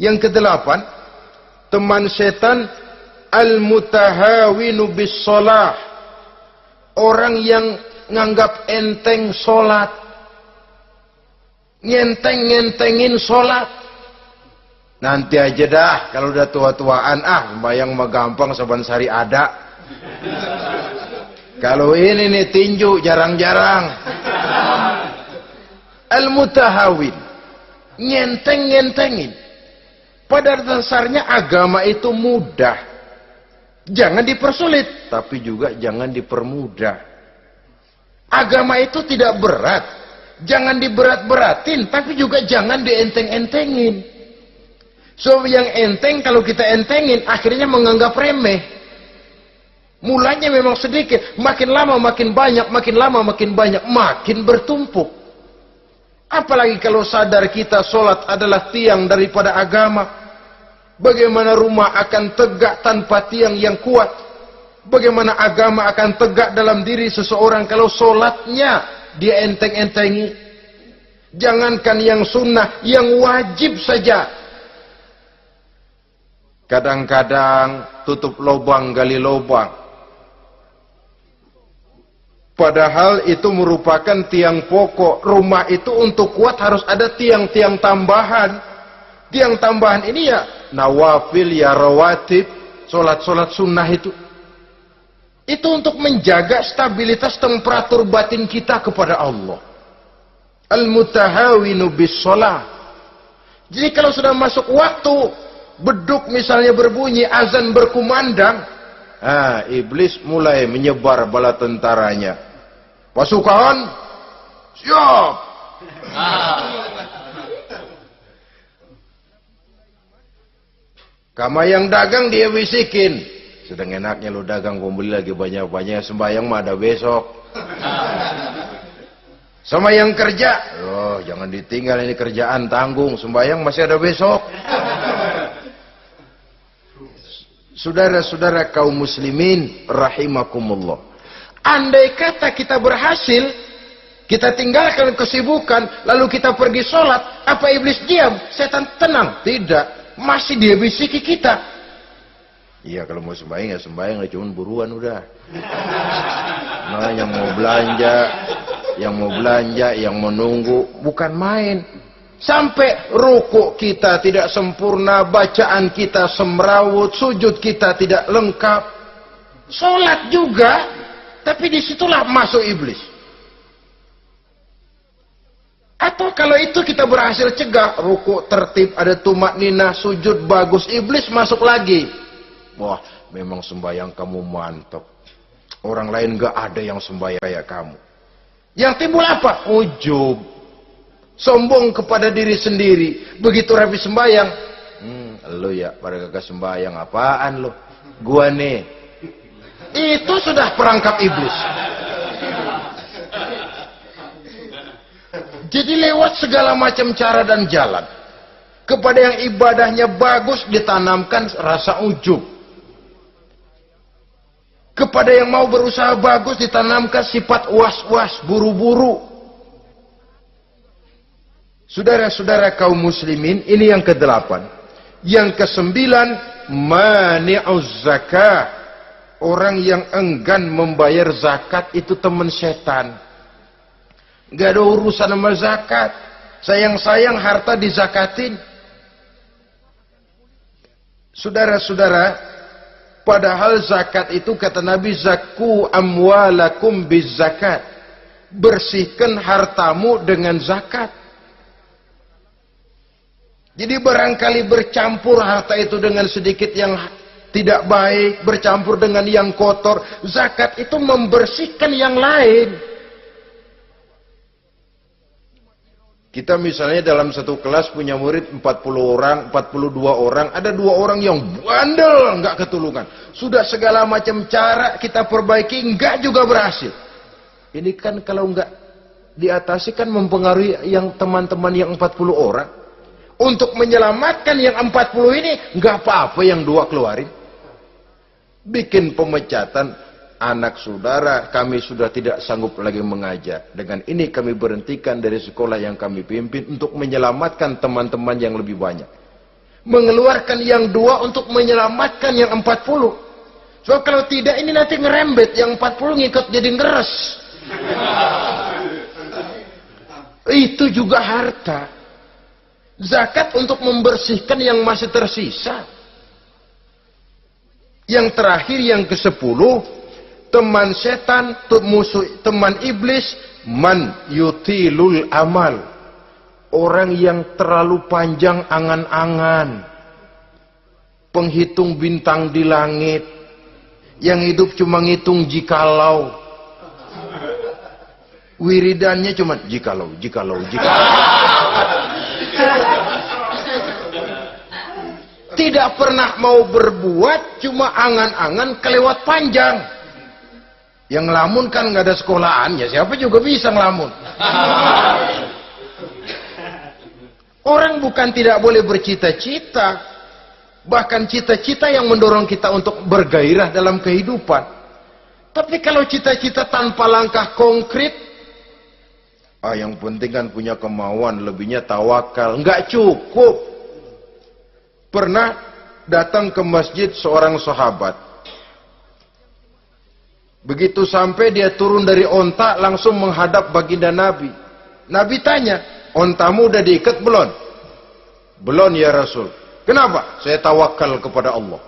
Yang kedelapan, teman setan al-mutahawinu bis shalah. Orang yang nganggap enteng sholat, ngenteng-ngentengin sholat. Nanti aja dah, kalau udah tua-tuaan, sembahyang mah gampang, saban sehari ada. Kalau ini nih tinju jarang-jarang. Al-mutahawin, ngenteng-ngentengin. Pada dasarnya agama itu mudah. Jangan dipersulit, tapi juga jangan dipermudah. Agama itu tidak berat, jangan diberat-beratin, tapi juga jangan dienteng-entengin. So yang enteng kalau kita entengin, akhirnya menganggap remeh. Mulanya memang sedikit, makin lama makin banyak, makin lama makin banyak, makin bertumpuk. Apalagi kalau sadar kita sholat adalah tiang daripada agama. Bagaimana rumah akan tegak tanpa tiang yang kuat? Bagaimana agama akan tegak dalam diri seseorang kalau sholatnya dia enteng-entengi? Jangankan yang sunnah, yang wajib saja. Kadang-kadang tutup lubang, gali lubang. Padahal itu merupakan tiang pokok. Rumah itu untuk kuat harus ada tiang-tiang tambahan. Tiang tambahan ini ya nawafil, ya rawatib, sholat-sholat sunnah itu. Itu untuk menjaga stabilitas temperatur batin kita kepada Allah. Al-mutahawinu bis shalah. Jadi kalau sudah masuk waktu, beduk misalnya berbunyi, azan berkumandang, iblis mulai menyebar bala tentaranya. Pasukan, siap. Kama yang dagang dia bisikin, sedang enaknya lu dagang, gua beli lagi banyak-banyak, sembahyang mah ada besok. Sama yang kerja, jangan ditinggal ini kerjaan, tanggung, sembahyang masih ada besok. Saudara-saudara kaum muslimin rahimakumullah, andai kata kita berhasil, kita tinggalkan kesibukan, lalu kita pergi sholat, apa iblis diam? Setan tenang? Tidak. Masih dia bisiki kita. Iya, kalau mau sembahyang ya sembahyang, cuman buruan udah. Nah, yang mau belanja, yang menunggu, bukan main. Sampai ruku kita tidak sempurna, bacaan kita semrawut, sujud kita tidak lengkap. Sholat juga, tapi disitulah masuk iblis. Atau kalau itu kita berhasil cegah, ruku tertib, ada tumakninah, sujud bagus, iblis masuk lagi. Wah, memang sembahyang kamu mantap. Orang lain gak ada yang sembahyang kayak kamu. Yang timbul apa? Ujub. Sombong kepada diri sendiri. Begitu rapi sembahyang, lu ya pada kagak sembahyang, apaan lu? Gua nih. Itu sudah perangkap iblis. Jadi lewat segala macam cara dan jalan, kepada yang ibadahnya bagus ditanamkan rasa ujub. Kepada yang mau berusaha bagus ditanamkan sifat was-was, buru-buru. Saudara-saudara kaum muslimin, ini yang ke-8. Yang ke-9, mani'uz zakah. Orang yang enggan membayar zakat itu teman setan. Gak ada urusan sama zakat. Sayang-sayang harta dizakatin. Saudara-saudara, padahal zakat itu kata Nabi, zakku amwalakum biz zakat. Bersihkan hartamu dengan zakat. Jadi barangkali bercampur harta itu dengan sedikit yang tidak baik, bercampur dengan yang kotor. Zakat itu membersihkan yang lain. Kita misalnya dalam satu kelas punya murid 40 orang, 42 orang, ada 2 orang yang bandel, nggak ketulungan. Sudah segala macam cara kita perbaiki, nggak juga berhasil. Ini kan kalau nggak diatasi kan mempengaruhi yang teman-teman yang 40 orang. Untuk menyelamatkan yang 40 ini, nggak apa-apa yang 2 keluarin. Bikin pemecatan. Anak saudara, kami sudah tidak sanggup lagi mengajar. Dengan ini kami berhentikan dari sekolah yang kami pimpin untuk menyelamatkan teman-teman yang lebih banyak. mengeluarkan yang 2 untuk menyelamatkan yang 40. So kalau tidak ini nanti ngerembet, yang 40 ngikut jadi ngeres. Itu juga harta. Zakat untuk membersihkan yang masih tersisa. Yang terakhir, yang ke-10, teman setan, teman iblis, man yutilul amal. Orang yang terlalu panjang angan-angan, penghitung bintang di langit, yang hidup cuma ngitung jikalau, wiridannya cuma jikalau. Tidak pernah mau berbuat, cuma angan-angan kelewat panjang. Yang ngelamun kan nggak ada sekolahan, ya siapa juga bisa ngelamun. Orang bukan tidak boleh bercita-cita, bahkan cita-cita yang mendorong kita untuk bergairah dalam kehidupan. Tapi kalau cita-cita tanpa langkah konkret, yang penting kan punya kemauan, lebihnya tawakal, nggak cukup. Pernah datang ke masjid seorang sahabat. Begitu sampai dia turun dari onta, langsung menghadap baginda Nabi. Nabi tanya, ontamu udah diikat belum? Belum ya Rasul. Kenapa? Saya tawakal kepada Allah.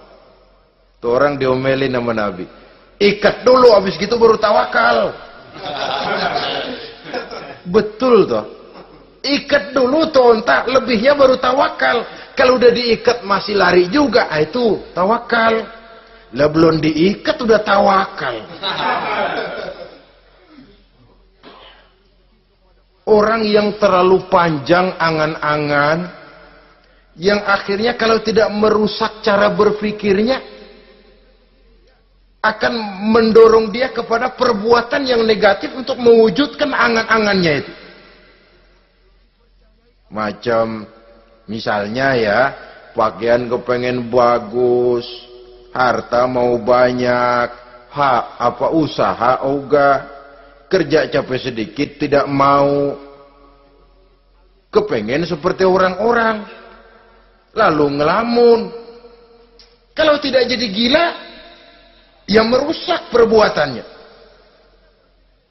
Tuh orang diomelin sama Nabi. Ikat dulu, habis gitu baru tawakal. Betul toh. Ikat dulu tuh onta, lebihnya baru tawakal. Kalau udah diikat masih lari juga, itu tawakal. Lah belum diikat udah tawakal. Orang yang terlalu panjang angan-angan, yang akhirnya kalau tidak merusak cara berpikirnya, akan mendorong dia kepada perbuatan yang negatif untuk mewujudkan angan-angannya itu. Macam misalnya ya, pakaian kepengen bagus, harta mau banyak, usaha ogah, kerja capek sedikit tidak mau, kepengen seperti orang-orang, lalu ngelamun. Kalau tidak jadi gila, yang merusak perbuatannya.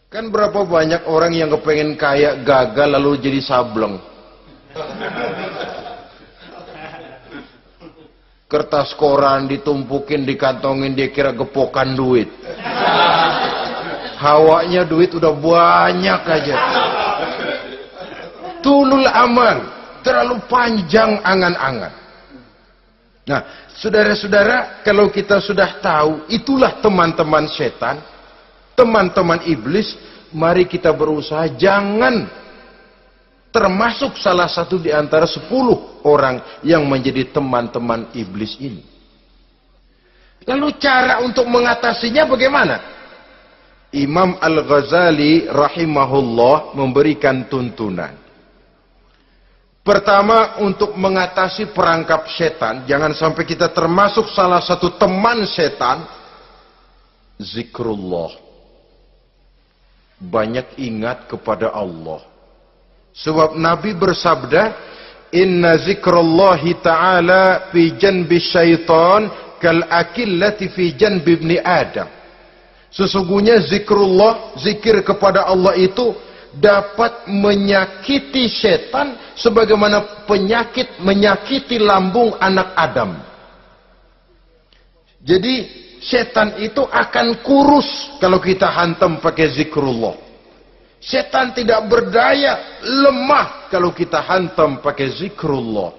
Kan berapa banyak orang yang kepengen kaya, gagal lalu jadi sableng. Kertas koran ditumpukin, dikantongin, dia kira gepokan duit. Hawanya duit udah banyak aja. Tulul amal, terlalu panjang angan-angan. Nah, saudara-saudara, kalau kita sudah tahu itulah teman-teman setan, teman-teman iblis, mari kita berusaha jangan termasuk salah satu di antara 10 orang yang menjadi teman-teman iblis ini. Lalu cara untuk mengatasinya bagaimana? Imam Al-Ghazali rahimahullah memberikan tuntunan. Pertama, untuk mengatasi perangkap setan, jangan sampai kita termasuk salah satu teman setan, zikrullah. Banyak ingat kepada Allah. Sebab Nabi bersabda, inna zikrullahi ta'ala fi janbi syaitan kal akillati fi janbi ibni Adam. Sesungguhnya zikrullah, zikir kepada Allah itu dapat menyakiti setan sebagaimana penyakit menyakiti lambung anak Adam. Jadi setan itu akan kurus kalau kita hantam pakai zikrullah. Setan tidak berdaya, lemah kalau kita hantam pakai zikrullah.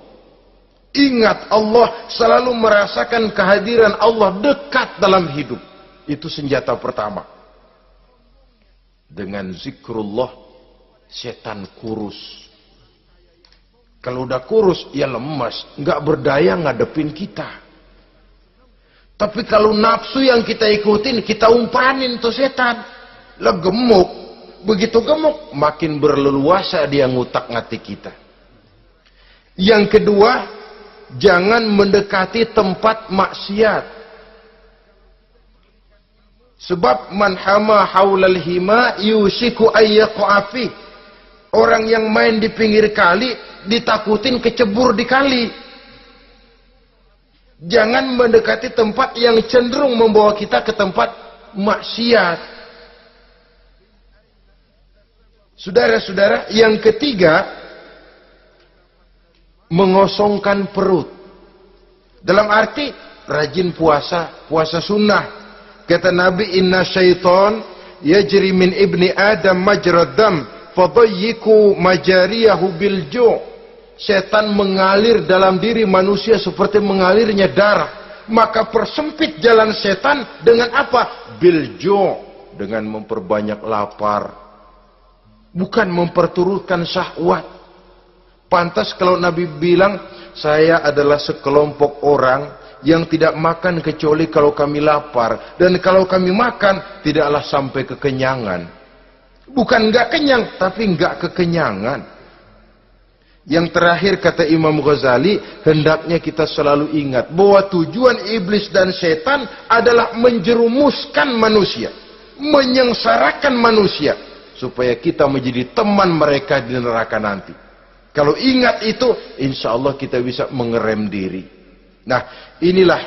Ingat Allah, selalu merasakan kehadiran Allah dekat dalam hidup. Itu senjata pertama. Dengan zikrullah, setan kurus. Kalau udah kurus, ya lemas, nggak berdaya ngadepin kita. Tapi kalau nafsu yang kita ikutin, kita umpanin tuh setan, lah gemuk. Begitu gemuk, makin berleluasa dia ngutak-ngatik kita. Yang kedua, jangan mendekati tempat maksiat. Sebab man hama haulal hima yusiku ayyaqafi. Orang yang main di pinggir kali ditakutin kecebur di kali. Jangan mendekati tempat yang cenderung membawa kita ke tempat maksiat. Saudara-saudara, yang ketiga, mengosongkan perut. Dalam arti rajin puasa, puasa sunnah. Kata Nabi, inna syaitan yajri min ibni adam majrad dam fadayyiku majariyahu bil ju'. Setan mengalir dalam diri manusia seperti mengalirnya darah. Maka persempit jalan setan dengan apa? Bil ju', dengan memperbanyak lapar. Bukan memperturutkan syahwat. Pantas kalau Nabi bilang, saya adalah sekelompok orang yang tidak makan kecuali kalau kami lapar. Dan kalau kami makan, tidaklah sampai kekenyangan. Bukan enggak kenyang, tapi enggak kekenyangan. Yang terakhir kata Imam Ghazali, hendaknya kita selalu ingat bahwa tujuan iblis dan setan adalah menjerumuskan manusia, menyengsarakan manusia, supaya kita menjadi teman mereka di neraka nanti. Kalau ingat itu, insya Allah kita bisa mengerem diri. Nah, inilah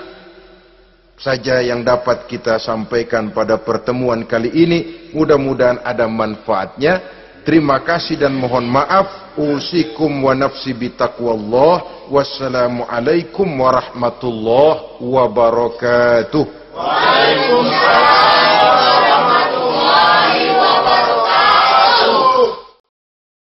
saja yang dapat kita sampaikan pada pertemuan kali ini. Mudah-mudahan ada manfaatnya. Terima kasih dan mohon maaf. Usikum wa nafsi bitaqwallah. Wassalamualaikum warahmatullahi wabarakatuh. Waalaikumsalam.